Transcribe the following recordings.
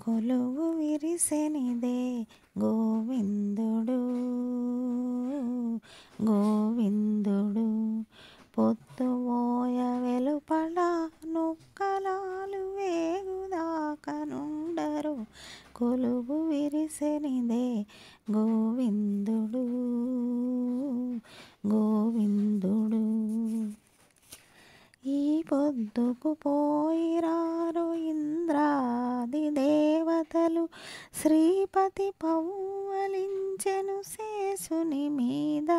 కొలువు విరిసెనిదే గోవిందుడు గోవిందుడు పొద్దువోయ వెలుపల నుక్కలాలు వేగుదాకనుండరు కొలువు విరిసెనిదే గోవిందుడు గోవిందుడు ఈ పొద్దుకు పోయిరారు ఇంద్రాది దేవతలు శ్రీపతి పౌవలించెను శేషుని మీద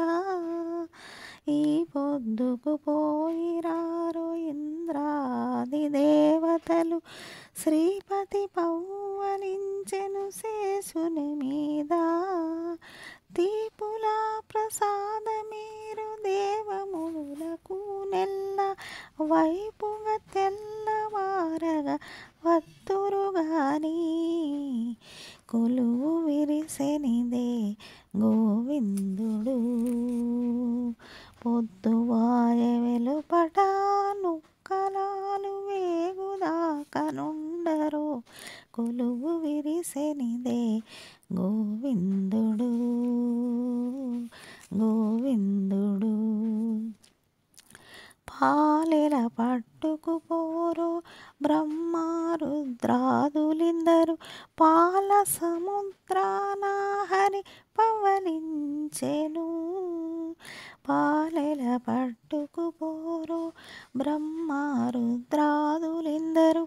ఈ పొద్దుకు పోయిరారు ఇంద్రాది దేవతలు శ్రీపతి పౌవలించెను శేషుని మీద దీపుల ప్రసాదమీరు దేవములకు నెల్ల వైపుగా తెల్లవారగా వత్తురుగాని కొలువు విరిసెనిదే గోవిందుడు పొద్దువాయ వెలుపట నుక్కలాలు వేగుదాకనుండరు కొలువు విరిసెనిదే గోవిందుడు గోవిందుడు పాలెల పట్టుకుపోరు బ్రహ్మరుద్రాదులిందరు పాల సముద్రాన హరి పవలించెను పాలెల పట్టుకుపోరు బ్రహ్మరుద్రాదులిందరు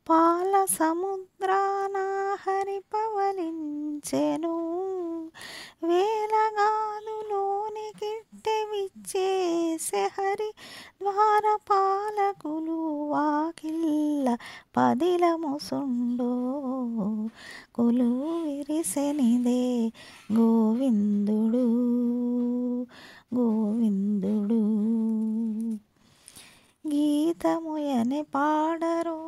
పాల సముద్రాన హరి పవలించెను వేలగాదులోనికిట్టె విచ్చేసే హరి ద్వారపాలకులు వాకిల్ల పదిలముసుండో కొలువు విరిసెనిదే గోవిందుడు గోవిందుడు గీతముయని పాడరు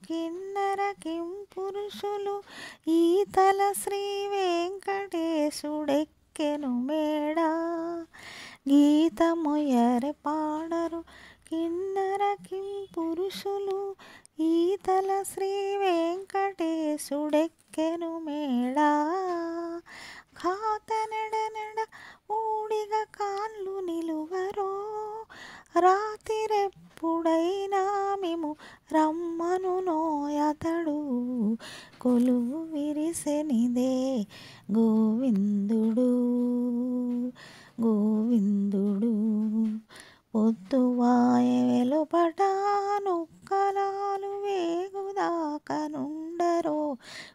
కిన్నర కిం పురుషులు ఈతల శ్రీ వెంకటేశుడెక్కెను మేడ గీతముయరి పాడరు కిన్నర కిం పురుషులు ఈతల శ్రీ వెంకటేశుడెక్కెను మేడ ఖాతనెడనెడ ఊడిగ కాళ్ళు నిలువరో రాతిరెప్పుడైనా మేము రమ్మను నోయతడు కొలువు విరిసెనిదే గోవిందుడు గోవిందుడు పొద్దువాయ వెలుపట నుక్కలాలు వేగుదాకనుండరో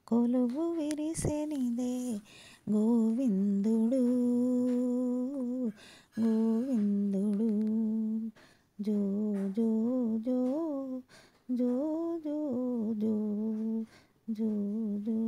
కొలువు విరిసెనిదే గోవిందుడు గోవిందుడు జో జో జో జో జో జో జో జో